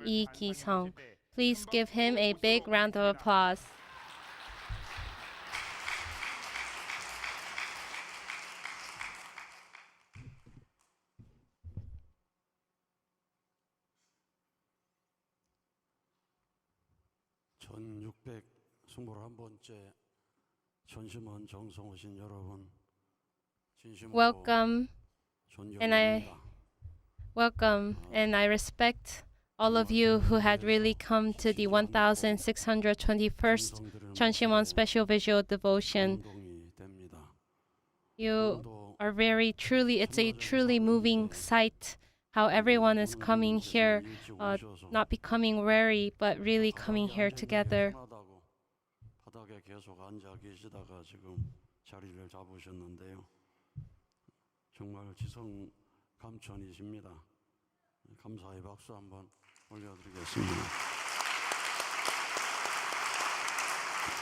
Lee Ki-sung. Please give him a big round of applause. Welcome, and I respect all of you who had really come to the 1621st Cheonshim Won special visual devotion. You are it's a truly moving sight how everyone is coming here, not becoming weary, but really coming here together.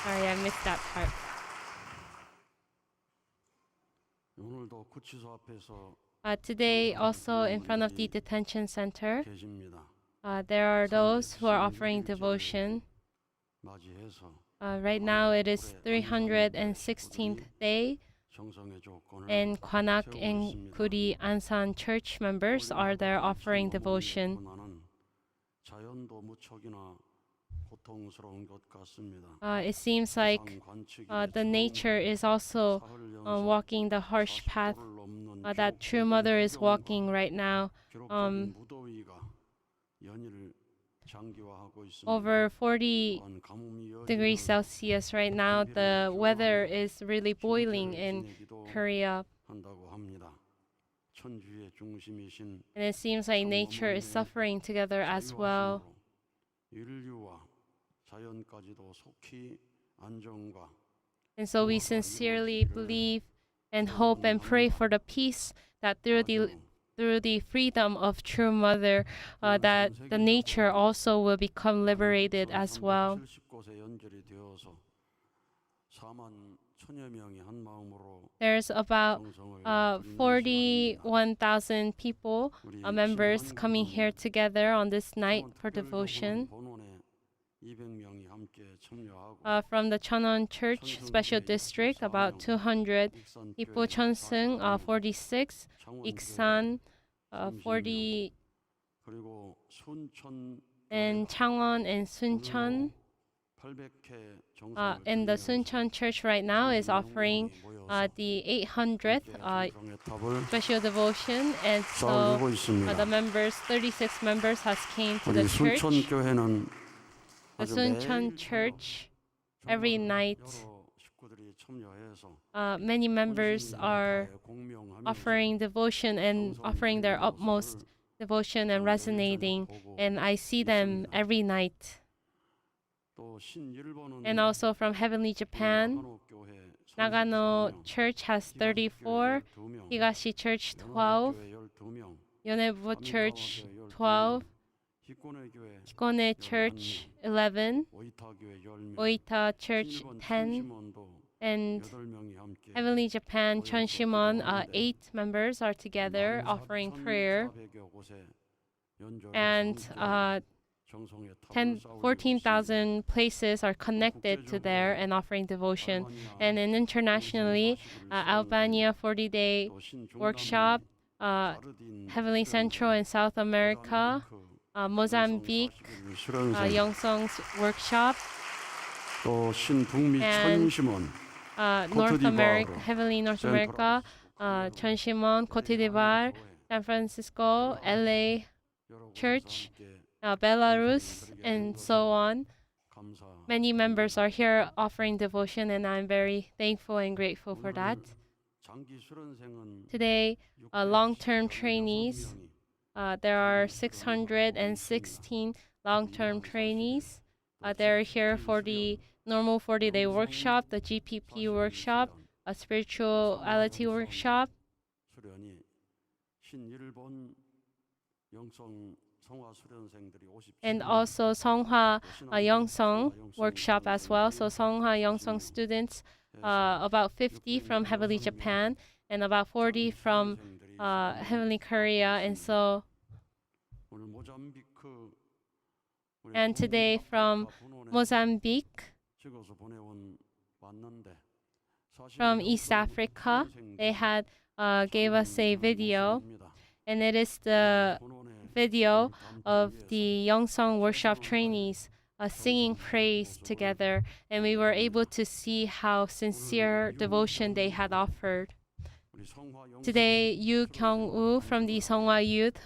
Sorry, I missed that part. Today, also in front of the detention center, there are those who are offering devotion. Right now, it is 316th day, and Kwanak and Kuri Ansan church members are there offering devotion. It seems like the nature is also walking the harsh path that True Mother is walking right now. Over 40 degrees Celsius right now. The weather is really boiling in Korea. And it seems like nature is suffering together as well. And so we sincerely believe and hope and pray for the peace that through the freedom of True Mother, that the nature also will become liberated as well. There's about 41,000 people, members coming here together on this night for devotion. From the Cheonwon Church Special District, about 200 people. Cheonseung, 46, Iksan, 40, and Changwon and Suncheon. And the Suncheon Church right now is offering the 800th special devotion, and so the members, 36 members, has came to the church. The Suncheon Church, every night, many members are offering devotion and offering their utmost devotion and resonating, and I see them every night. And also from Heavenly Japan, Nagano Church has 34, Higashi Church 12, Yonebu Church 12, Hikone Church 11, Oita Church 10, and Heavenly Japan Cheonshim Won, 8 members are together offering prayer. And 14,000 places are connected to there and offering devotion. And internationally, Albania 40-day workshop, Heavenly Central in South America, Mozambique, Yongsong's workshop, and North America, Heavenly North America, Cheonshim Won, Cote d'Ivoire, San Francisco, LA Church, Belarus, and so on. Many members are here offering devotion, and I'm very thankful and grateful for that. Today, long-term trainees, there are 616 long-term trainees. They're here for the normal 40-day workshop, the GPP workshop, a spirituality workshop, and also Songhwa Yongsong workshop as well. So Songhwa Yongsong students, about 50 from Heavenly Japan and about 40 from Heavenly Korea. And so And today from Mozambique, from East Africa, they had gave us a video, and it is the video of the Yongsong workshop trainees singing praise together, and we were able to see how sincere devotion they had offered. Today, Yu Kyung-woo from the Songhwa Youth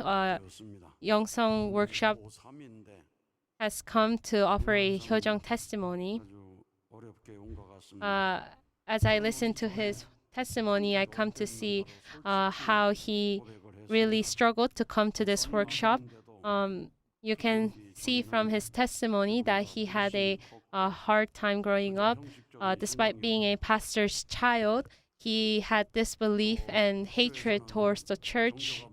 Yongsong workshop has come to offer a Hyojong testimony. As I listen to his testimony, I come to see how he really struggled to come to this workshop. You can see from his testimony that he had a hard time growing up. Despite being a pastor's child, he had disbelief and hatred towards the church.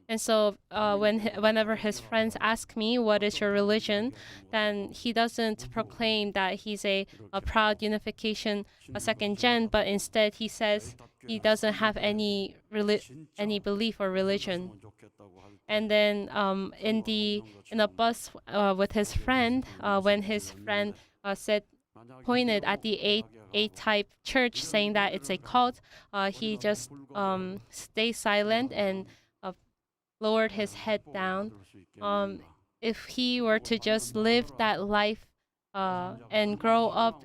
And so whenever his friends ask me, what is your religion? Then he doesn't proclaim that he's a proud unification, a second gen, but instead he says he doesn't have any belief or religion. And then in a bus with his friend, when his friend pointed at the A-type church saying that it's a cult, he just stayed silent and lowered his head down. If he were to just live that life and grow up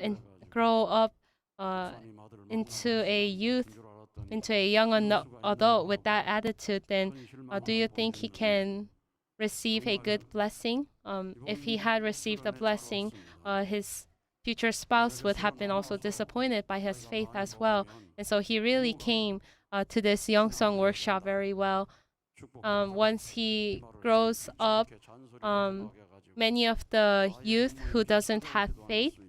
into a youth, into a young adult with that attitude, then do you think he can receive a good blessing? If he had received a blessing, his future spouse would have been also disappointed by his faith as well. And so he really came to this Yongsong workshop very well. Once he grows up, many of the youth who doesn't have faith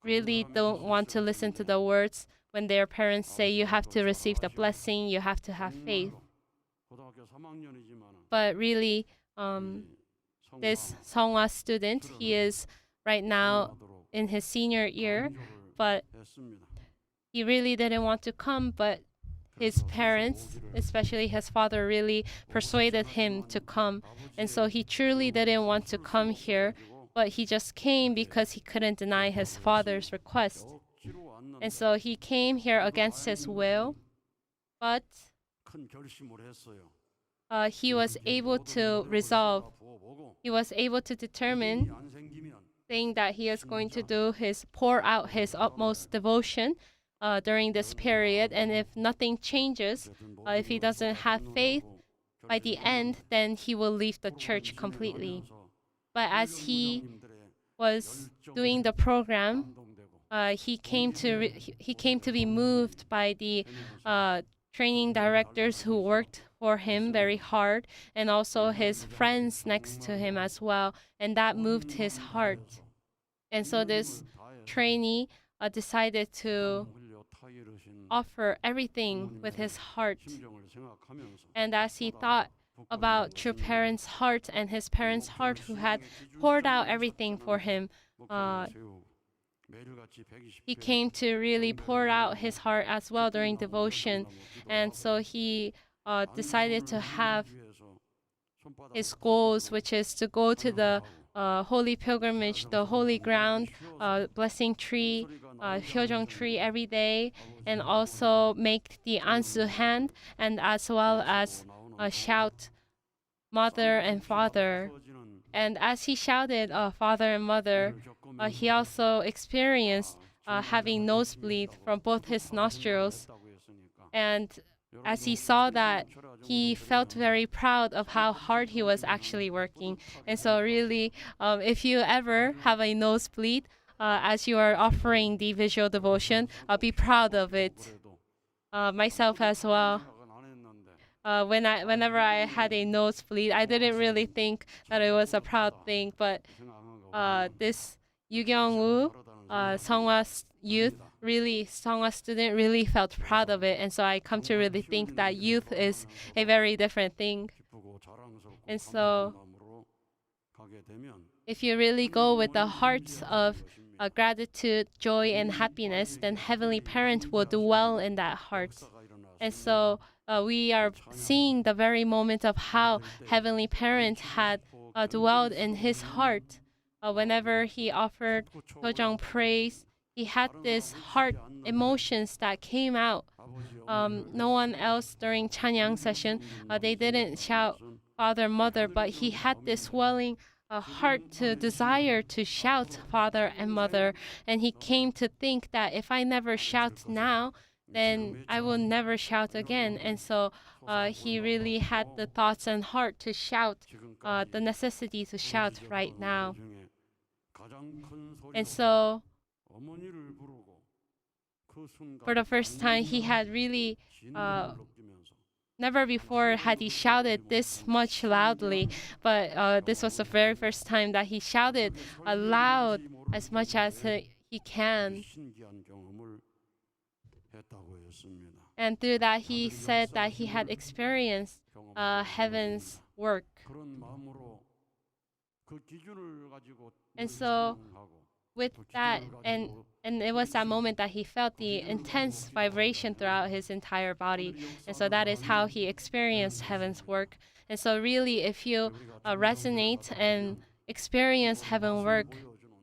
really don't want to listen to the words when their parents say you have to receive the blessing, you have to have faith. But really, this Songhwa student, he is right now in his senior year, but he really didn't want to come, but his parents, especially his father, really persuaded him to come. And so he truly didn't want to come here, but he just came because he couldn't deny his father's request. And so he came here against his will, but he was able to resolve. He was able to determine, saying that he is going to pour out his utmost devotion during this period, and if nothing changes, if he doesn't have faith by the end, then he will leave the church completely. But as he was doing the program, he came to be moved by the training directors who worked for him very hard, and also his friends next to him as well, and that moved his heart. And so this trainee decided to offer everything with his heart. And as he thought about true parents' heart and his parents' heart who had poured out everything for him, he came to really pour out his heart as well during devotion. And so he decided to have his goals, which is to go to the holy pilgrimage, the holy ground, blessing tree, Hyojong tree every day, and also make the ansu hand, and as well as shout mother and father. And as he shouted father and mother, he also experienced having nosebleed from both his nostrils. And as he saw that, he felt very proud of how hard he was actually working. And so really, if you ever have a nosebleed as you are offering the visual devotion, be proud of it. Myself as well. Whenever I had a nosebleed, I didn't really think that it was a proud thing, but this Yu Kyung-woo, Songhwa student really felt proud of it, and so I come to really think that youth is a very different thing. And so if you really go with the hearts of gratitude, joy, and happiness, then Heavenly Parent will do well in that heart. And so we are seeing the very moment of how Heavenly Parent had dwelled in his heart. Whenever he offered Hyojong praise, he had this heart emotions that came out. No one else during Chanyang session, they didn't shout Father, Mother, but he had this swelling heart to desire to shout Father and Mother. And he came to think that if I never shout now, then I will never shout again. And so he really had the thoughts and heart to shout, the necessity to shout right now. And so for the first time, he had really never before had he shouted this much loudly, but this was the very first time that he shouted loud as much as he can. And through that, he said that he had experienced heaven's work. And so with that, and it was that moment that he felt the intense vibration throughout his entire body. And so that is how he experienced heaven's work. And so really, if you resonate and experience heaven work,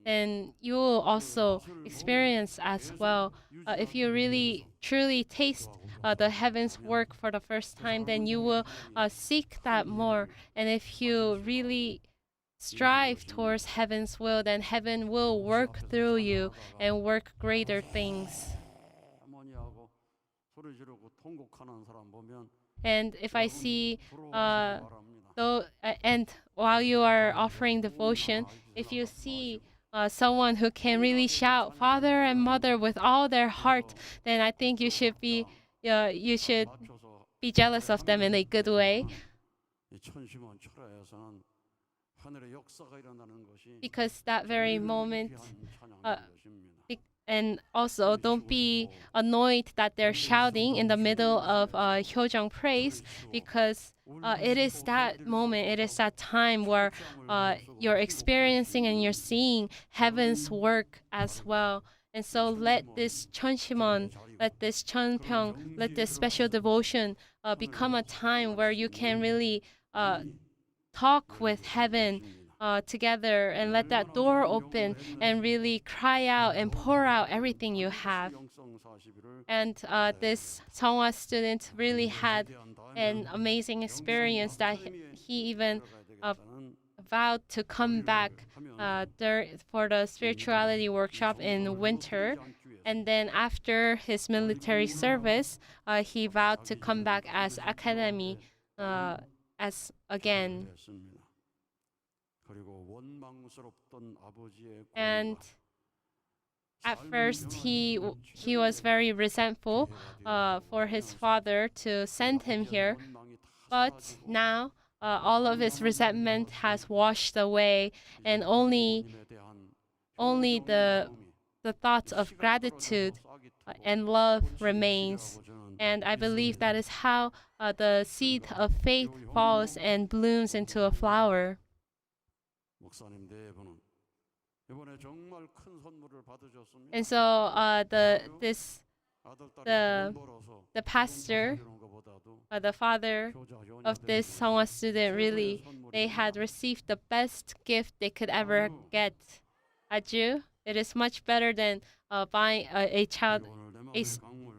then you will also experience as well. If you really truly taste the heaven's work for the first time, then you will seek that more. And if you really strive towards heaven's will, then heaven will work through you and work greater things. And if I see, and while you are offering devotion, if you see someone who can really shout Father and Mother with all their heart, then I think you should be jealous of them in a good way. Because that very moment, and also don't be annoyed that they're shouting in the middle of Hyojong praise, because it is that moment, it is that time where you're experiencing and you're seeing heaven's work as well. And so let this Cheonshim Won, let this Cheonpyeong, let this special devotion become a time where you can really talk with heaven together, and let that door open and really cry out and pour out everything you have. And this Seonghwa student really had an amazing experience that he even vowed to come back for the spirituality workshop in winter. And then after his military service, he vowed to come back as academy as again. And at first, he was very resentful for his father to send him here, but now all of his resentment has washed away, and only the thoughts of gratitude and love remains. And I believe that is how the seed of faith falls and blooms into a flower. And so the pastor, the father of this Seonghwa student, really, they had received the best gift they could ever get. Aju, it is much better than buying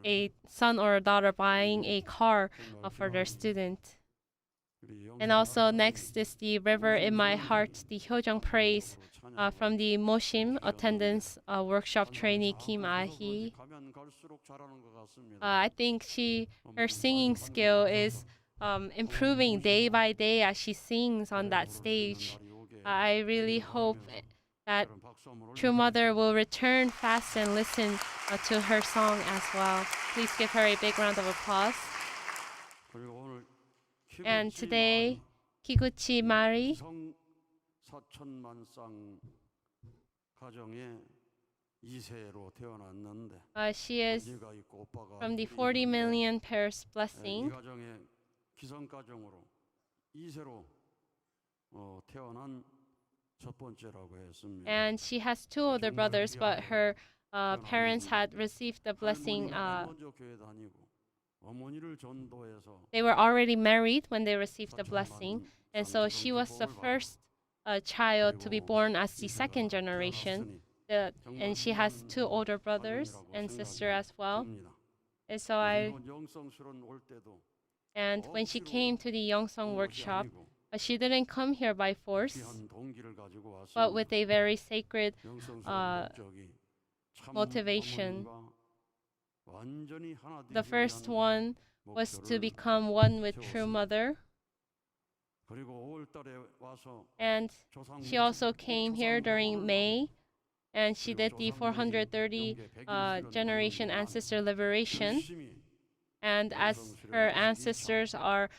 a son or a daughter buying a car for their student. And also next is the River in My Heart, the Hyojong praise from the Moshim attendance workshop trainee Kim Ah-hee. I think her singing skill is improving day by day as she sings on that stage. I really hope that True Mother will return fast and listen to her song as well. Please give her a big round of applause. And today, Kiguchi Mari, she is from the 40 million pairs blessing. And she has two older brothers, but her parents had received the blessing. They were already married when they received the blessing, and so she was the first child to be born as the second generation. And she has two older brothers and sister as well. And so and when she came to the Yongsong workshop, she didn't come here by force, but with a very sacred motivation. The first one was to become one with True Mother. And she also came here during May, and she did the 430 generation ancestor liberation. And as her ancestors are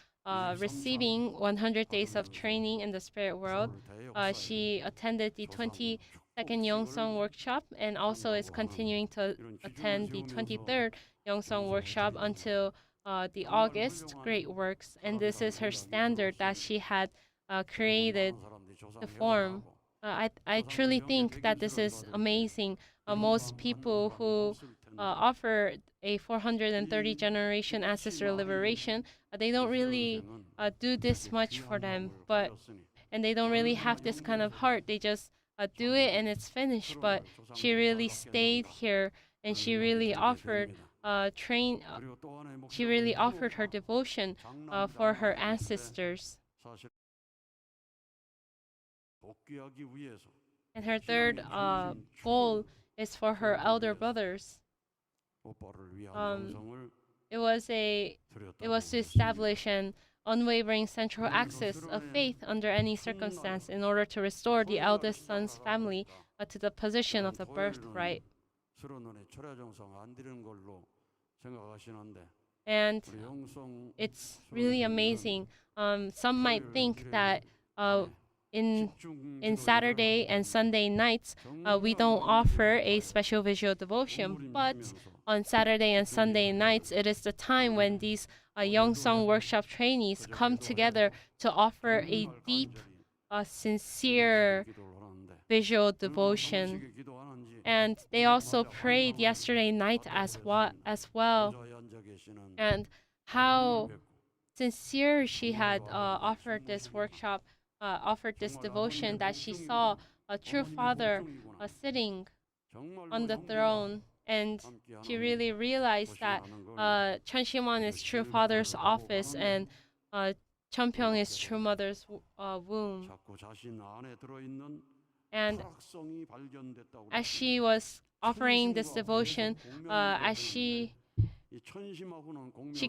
receiving 100 days of training in the spirit world, she attended the 22nd Yongsong workshop and also is continuing to attend the 23rd Yongsong workshop until the August Great Works. And this is her standard that she had created to form. I truly think that this is amazing. Most people who offer a 430 generation ancestor liberation, they don't really do this much for them, and they don't really have this kind of heart. They just do it and it's finished. But she really stayed here and she really offered she really offered her devotion for her ancestors. And her third goal is for her elder brothers. It was to establish an unwavering central axis of faith under any circumstance in order to restore the eldest son's family to the position of the birthright. And it's really amazing. Some might think that in Saturday and Sunday nights, we don't offer a special visual devotion, but on Saturday and Sunday nights, it is the time when these Yongsong workshop trainees come together to offer a deep, sincere visual devotion. And they also prayed yesterday night as well. And how sincere she had offered this workshop, offered this devotion, that she saw a true father sitting on the throne. And she really realized that Cheonshim Won is true father's office and Cheonpyeong is true mother's womb. And as she was offering this devotion, as she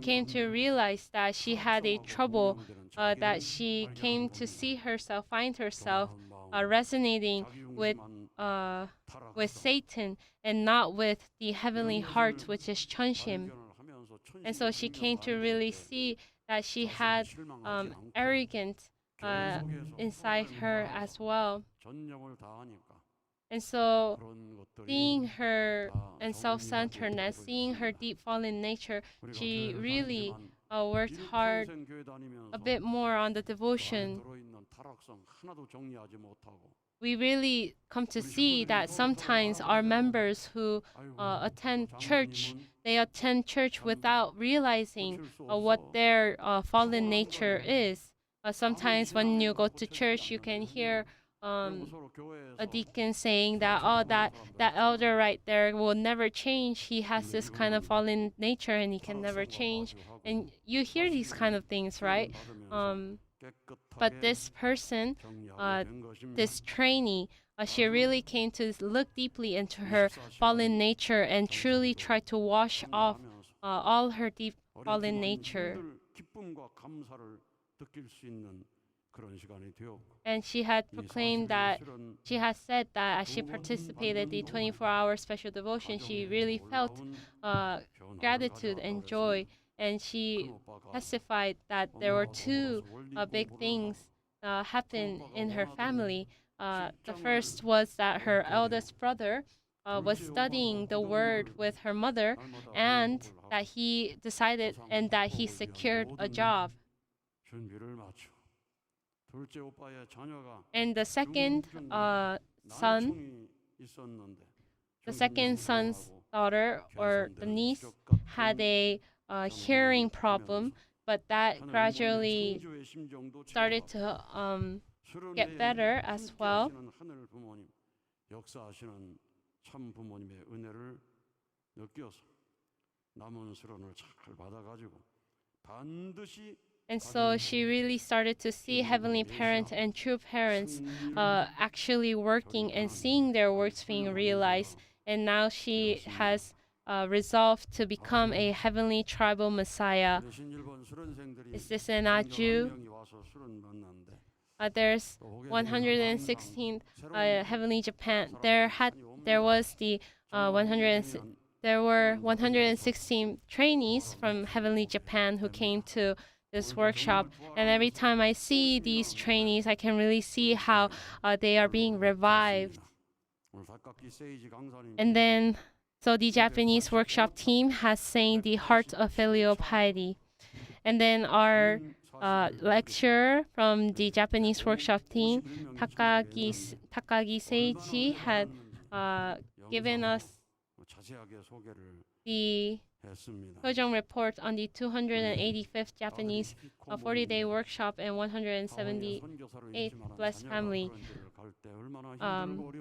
came to realize that she had a trouble, that she came to see herself, find herself resonating with Satan and not with the heavenly heart, which is Cheonshim. And so she came to really see that she had arrogance inside her as well. And so seeing her and self-centeredness, seeing her deep fallen nature, she really worked hard a bit more on the devotion. We really come to see that sometimes our members who attend church, they attend church without realizing what their fallen nature is. Sometimes when you go to church, you can hear a deacon saying that, oh, that elder right there will never change. He has this kind of fallen nature and he can never change. And you hear these kind of things, right? But this person, this trainee, she really came to look deeply into her fallen nature and truly try to wash off all her deep fallen nature. And she had proclaimed that, she has said that as she participated the 24-hour special devotion, she really felt gratitude and joy. And she testified that there were two big things happen in her family. The first was that her eldest brother was studying the word with her mother, and that he decided and that he secured a job. And the second son's daughter, or the niece, had a hearing problem, but that gradually started to get better as well. 하늘 부모님, 역사하시는 참 부모님의 은혜를 느껴서 남은 수련을 잘 받아가지고 반드시. And so she really started to see heavenly parents and true parents actually working and seeing their works being realized. And now she has resolved to become a heavenly tribal Messiah. Is this an Aju? There's 116th Heavenly Japan. There were 116 trainees from Heavenly Japan who came to this workshop, and every time I see these trainees, I can really see how they are being revived. And then, so the Japanese workshop team has sang the Heart of Filial Piety. And then our lecturer from the Japanese workshop team, Takagi Seiji, had given us the Sojong report on the 285th Japanese 40-day workshop and 178th Blessed Family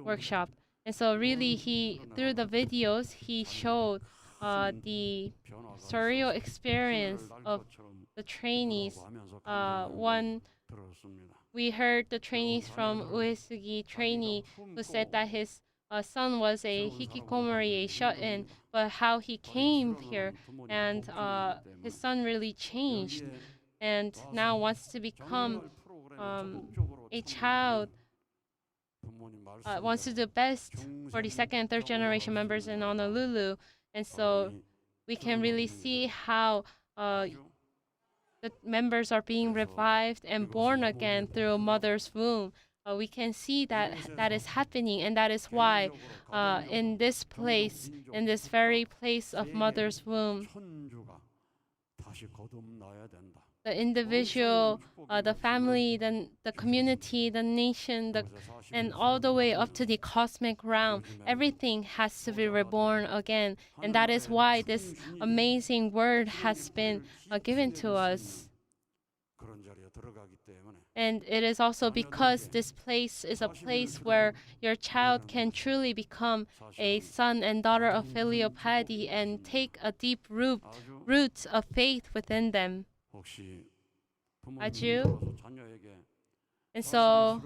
workshop. And so really through the videos, he showed the surreal experience of the trainees. We heard the trainees from Uesugi trainee who said that his son was a hikikomori, a shut-in, but how he came here and his son really changed and now wants to become a child, wants to do best for the second and third generation members in Honolulu. And so we can really see how the members are being revived and born again through mother's womb. We can see that is happening, and that is why in this place, in this very place of mother's womb, the individual, the family, the community, the nation, and all the way up to the cosmic realm, everything has to be reborn again. And that is why this amazing word has been given to us. And it is also because this place is a place where your child can truly become a son and daughter of filial piety and take a deep roots of faith within them. Aju? And so,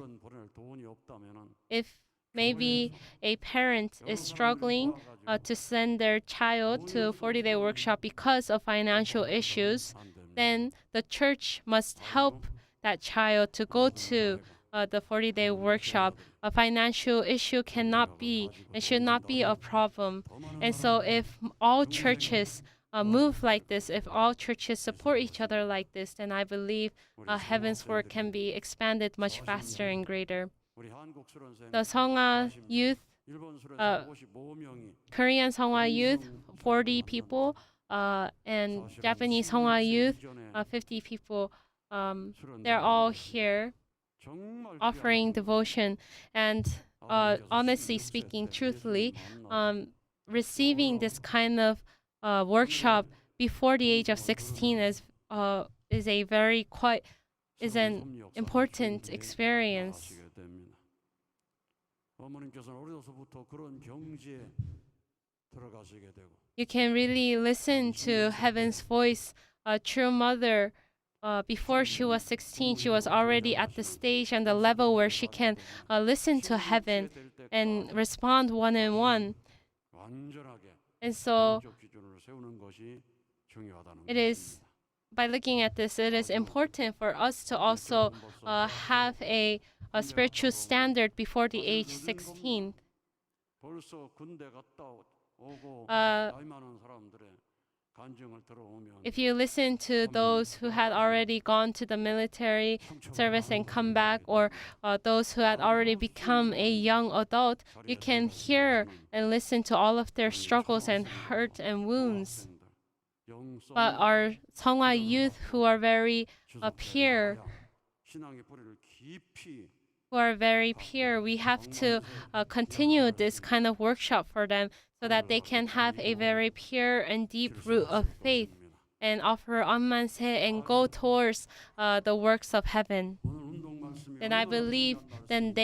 if maybe a parent is struggling to send their child to 40-day workshop because of financial issues, then the church must help that child to go to the 40-day workshop. A financial issue cannot be and should not be a problem. And so if all churches move like this, if all churches support each other like this, then I believe heaven's work can be expanded much faster and greater. The Songha youth, Korean Songha youth, 40 people, and Japanese Songha youth, 50 people. They're all here offering devotion. And honestly speaking, truthfully, receiving this kind of workshop before the age of 16 is an important experience. You can really listen to heaven's voice. A true mother, before she was 16, she was already at the stage and the level where she can listen to heaven and respond one-on-one. And so it is, by looking at this, it is important for us to also have a spiritual standard before the age 16. If you listen to those who had already gone to the military service and come back, or those who had already become a young adult, you can hear and listen to all of their struggles and hurt and wounds. But our Songha youth who are very pure, we have to continue this kind of workshop for them so that they can have a very pure and deep root of faith and offer onmanse and go towards the works of heaven. then I believe then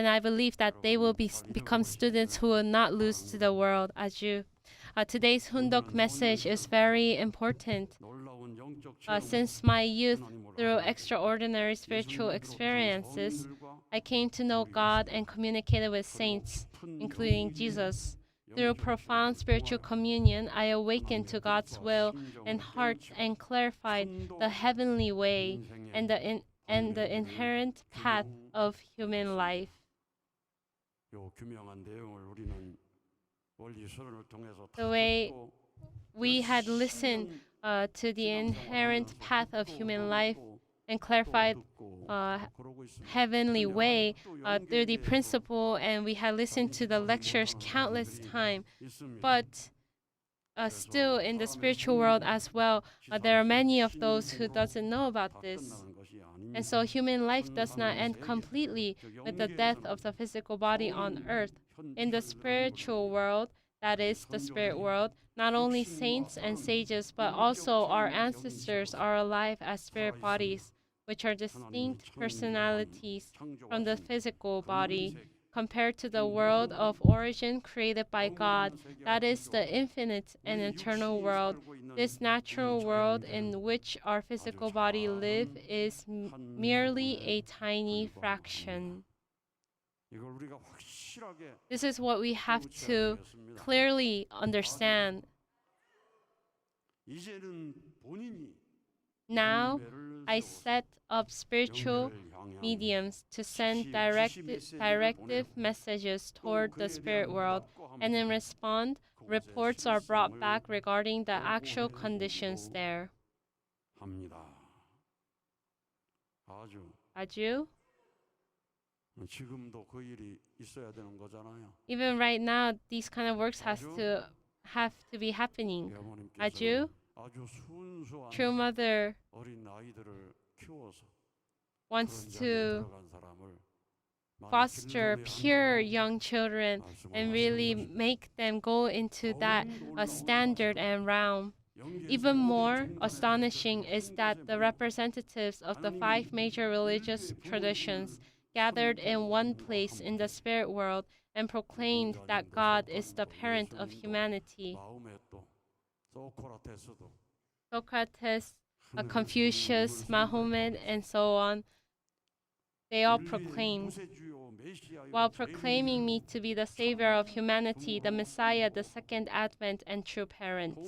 I believe that they will become students who will not lose to the world. 아주 today's Hundok message is very important. Since my youth, through extraordinary spiritual experiences, I came to know God and communicated with saints, including Jesus. Through profound spiritual communion, I awakened to God's will and heart and clarified the heavenly way and the inherent path of human life. The way we had listened to the inherent path of human life and clarified heavenly way through the principle, and we had listened to the lectures countless times. But still in the spiritual world as well, there are many of those who doesn't know about this. And so human life does not end completely with the death of the physical body on earth. In the spiritual world, that is the spirit world, not only saints and sages, but also our ancestors are alive as spirit bodies, which are distinct personalities from the physical body. Compared to the world of origin created by God, that is the infinite and eternal world, this natural world in which our physical body live is merely a tiny fraction. This is what we have to clearly understand. Now, I set up spiritual mediums to send directive messages toward the spirit world, and in response, reports are brought back regarding the actual conditions there. 아주. Even right now, these kind of works have to be happening. 아주. True Mother wants to foster pure young children and really make them go into that standard and realm. Even more astonishing is that the representatives of the 5 major religious traditions gathered in one place in the spirit world and proclaimed that God is the parent of humanity. Socrates, Confucius, Mahomet, and so on, they all proclaimed, while proclaiming me to be the savior of humanity, the Messiah, the second advent, and true parent.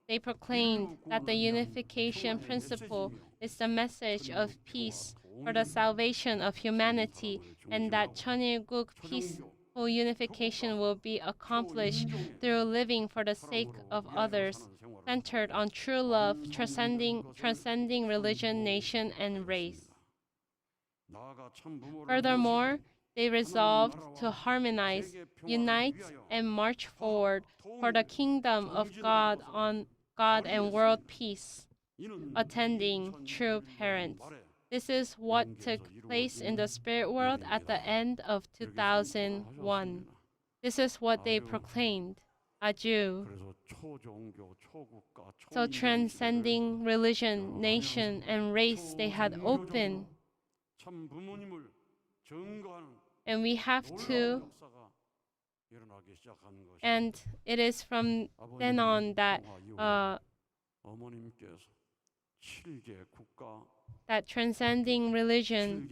They proclaimed that the unification principle is the message of peace for the salvation of humanity, and that Cheonilguk peaceful unification will be accomplished through living for the sake of others, centered on true love, transcending religion, nation, and race. Furthermore, they resolved to harmonize, unite, and march forward for the kingdom of God and world peace, attending true parents. This is what took place in the spirit world at the end of 2001. This is what they proclaimed. 아주. So transcending religion, nation, and race, they had opened. And we have to, and it is from then on that that transcending religion,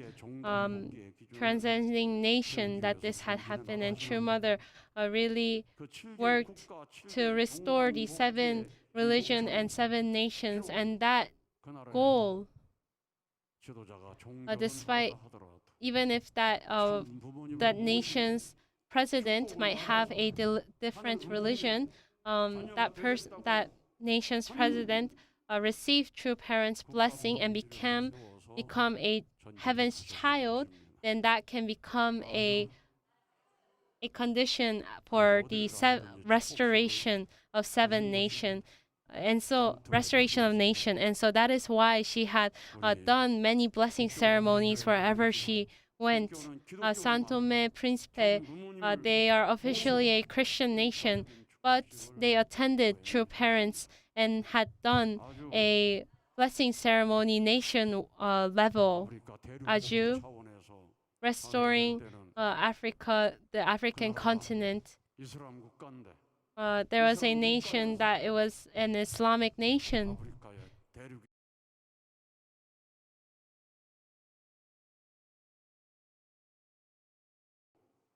transcending nation, that this had happened, and True Mother really worked to restore the 7 religion and 7 nations, and that goal, despite even if that nation's president might have a different religion, that nation's president received true parents' blessing and become a heaven's child, then that can become a condition for the restoration of 7 nations. And so restoration of nation, and so that is why she had done many blessing ceremonies wherever she went. Santo Tome Principe, they are officially a Christian nation, but they attended true parents and had done a blessing ceremony nation level, 아주 restoring Africa, the African continent. There was a nation that it was an Islamic nation.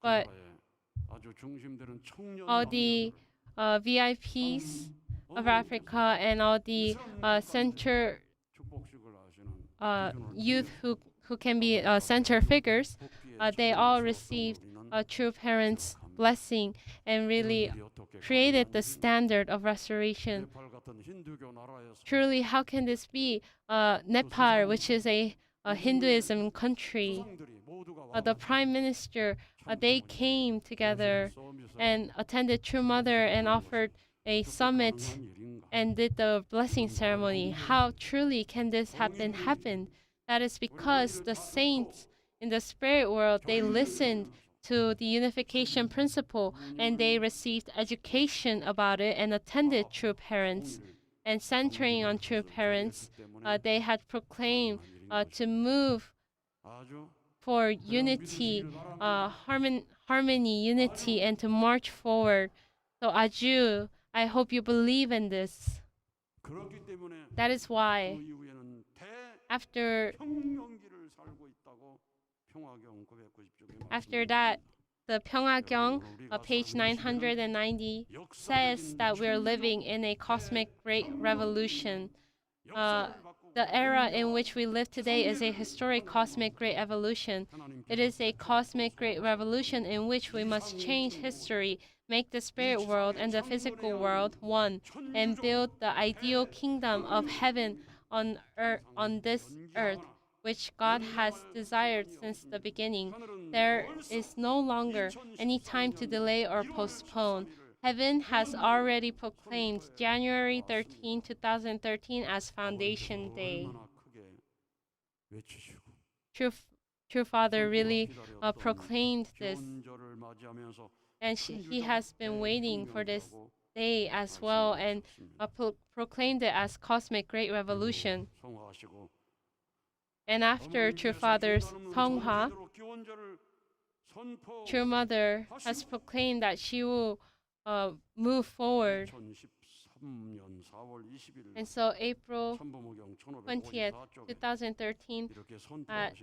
But all the VIPs of Africa and all the center youth who can be center figures, they all received true parents' blessing and really created the standard of restoration. Truly, how can this be? Nepal, which is a Hinduism country, the prime minister, they came together and attended True Mother and offered a summit and did the blessing ceremony. How truly can this happen? That is because the saints in the spirit world, they listened to the unification principle and they received education about it and attended True Parents. And centering on True Parents, they had proclaimed to move for unity, harmony, unity, and to march forward. So Aju, I hope you believe in this. That is why after that, the Pyeonghagyong, page 990, says that we're living in a cosmic great revolution. The era in which we live today is a historic cosmic great evolution. It is a cosmic great revolution in which we must change history, make the spirit world and the physical world one, and build the ideal kingdom of heaven on this earth, which God has desired since the beginning. There is no longer any time to delay or postpone. Heaven has already proclaimed January 13, 2013 as Foundation Day. True Father really proclaimed this, and he has been waiting for this day as well, and proclaimed it as Cosmic Great Revolution. And after True Father's Seonghwa, True Mother has proclaimed that she will move forward. And so April 20th, 2013, at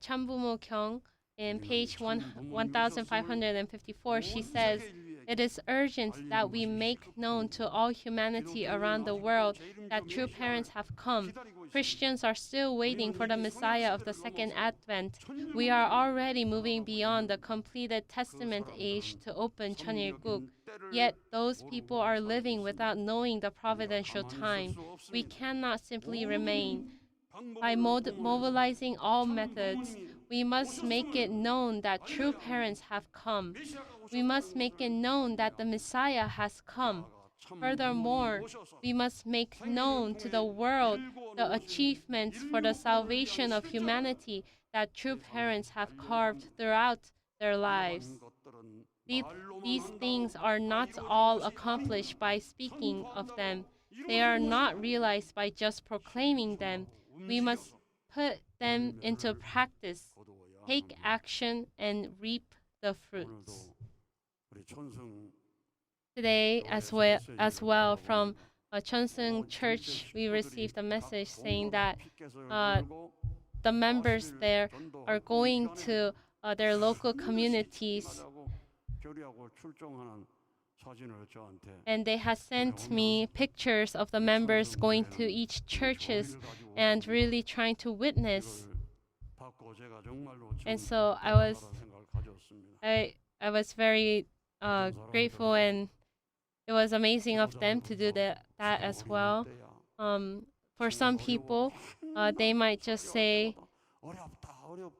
Cheonbumo Kyung, in page 1554, she says, "It is urgent that we make known to all humanity around the world that true parents have come. Christians are still waiting for the Messiah of the Second Advent. We are already moving beyond the completed Testament age to open Cheonilguk. Yet those people are living without knowing the providential time. We cannot simply remain. By mobilizing all methods, we must make it known that true parents have come. We must make it known that the Messiah has come. Furthermore, we must make known to the world the achievements for the salvation of humanity that true parents have carved throughout their lives. These things are not all accomplished by speaking of them. They are not realized by just proclaiming them. We must put them into practice, take action, and reap the fruits." Today, as well from Cheonseung Church, we received a message saying that the members there are going to their local communities, and they have sent me pictures of the members going to each churches and really trying to witness. And so I was very grateful, and it was amazing of them to do that as well. For some people, they might just say,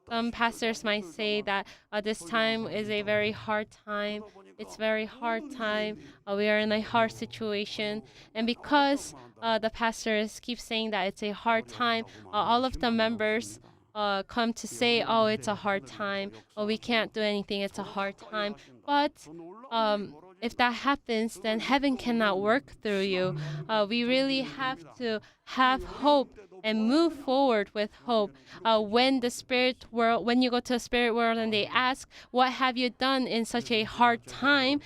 some pastors might say that this time is a very hard time. It's very hard time. We are in a hard situation. And because the pastors keep saying that it's a hard time, all of the members come to say, "Oh, it's a hard time. Oh, we can't do anything. It's a hard time." But if that happens, then heaven cannot work through you. We really have to have hope and move forward with hope. When you go to the spirit world and they ask, "What have you done in such a hard time?"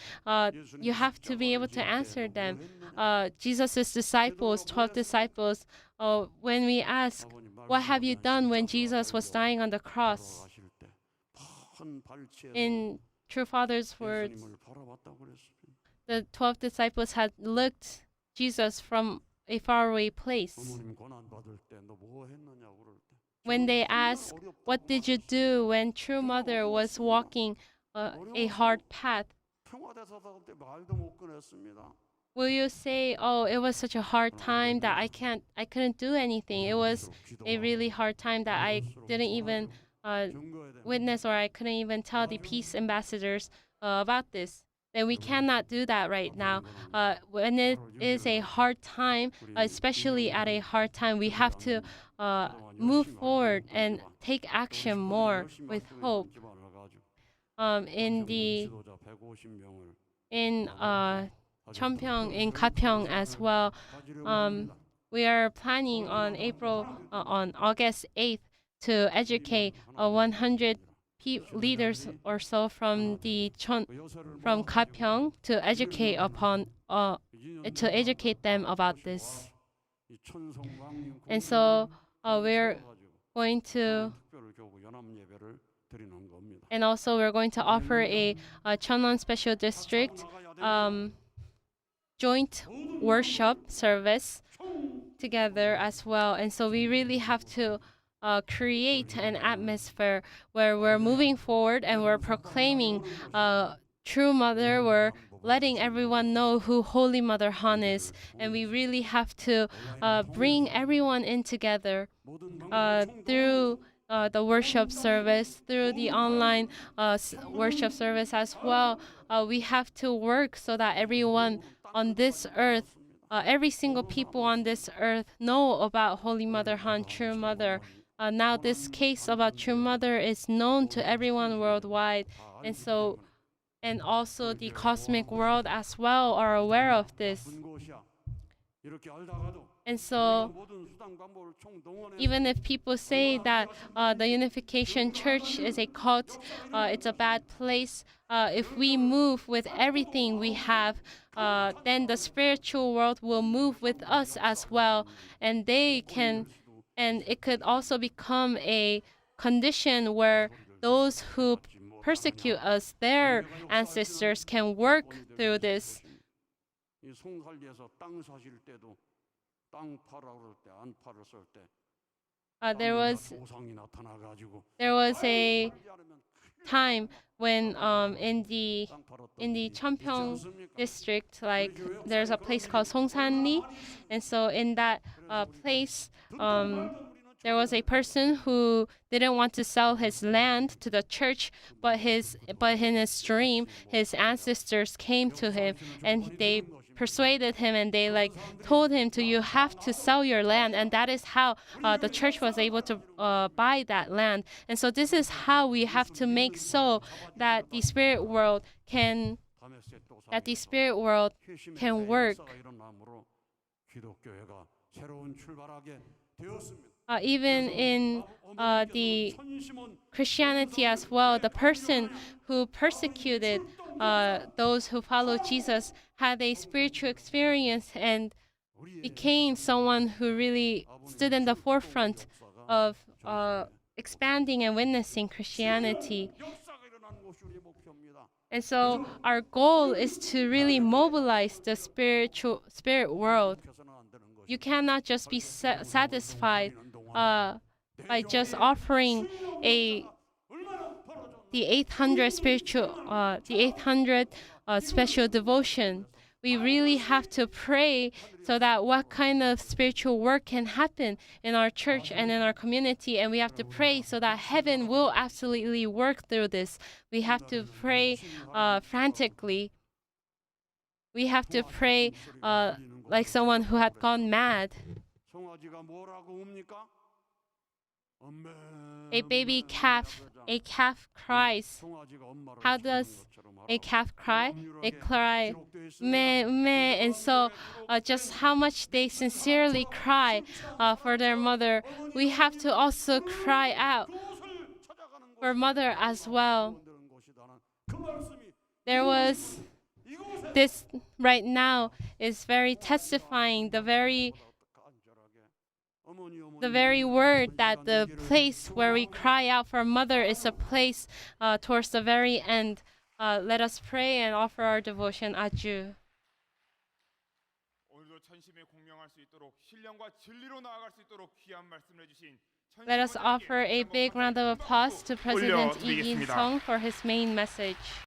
You have to be able to answer them. Jesus' disciples, 12 disciples, when we ask, "What have you done when Jesus was dying on the cross?" In True Father's words, the 12 disciples had looked Jesus from a faraway place. When they asked, "What did you do when True Mother was walking a hard path?" Will you say, "Oh, it was such a hard time that I couldn't do anything. It was a really hard time that I didn't even witness, or I couldn't even tell the peace ambassadors about this." Then we cannot do that right now. When it is a hard time, especially at a hard time, we have to move forward and take action more with hope. In Cheonpyeong, in Gapyeong as well, we are planning on August 8th to educate 100 leaders or so from Gapyeong to educate them about this. And so we're going to and also we're going to offer a Cheonwon Special District joint worship service together as well. And so we really have to create an atmosphere where we're moving forward and we're proclaiming True Mother. We're letting everyone know who Holy Mother Han is. And we really have to bring everyone in together through the worship service, through the online worship service as well. We have to work so that everyone on this earth, every single people on this earth know about Holy Mother Han, True Mother. Now this case about True Mother is known to everyone worldwide. And also the cosmic world as well are aware of this. And so even if people say that the Unification Church is a cult, it's a bad place, if we move with everything we have, then the spiritual world will move with us as well. And it could also become a condition where those who persecute us, their ancestors, can work through this. There was a time when in the Cheonpyeong district, like there's a place called Songsanli, and so in that place there was a person who didn't want to sell his land to the church, but in his dream his ancestors came to him and they persuaded him, and they told him you have to sell your land, and that is how the church was able to buy that land. And so this is how we have to make so that the spirit world can work. Even in the Christianity as well, the person who persecuted those who follow Jesus had a spiritual experience and became someone who really stood in the forefront of expanding and witnessing Christianity. And so our goal is to really mobilize the spirit world. You cannot just be satisfied by just offering the 800 special devotion. We really have to pray so that what kind of spiritual work can happen in our church and in our community, and we have to pray so that heaven will absolutely work through this. We have to pray frantically. We have to pray like someone who had gone mad. a baby calf, a calf cries. How does a calf cry? They cry, meh, meh, and so just how much they sincerely cry for their mother, we have to also cry out for mother as well. There was this right now is very testifying the very word that the place where we cry out for mother is a place towards the very end. Let us pray and offer our devotion. Aju. Let us offer a big round of applause to President Lee In-sung for his main message.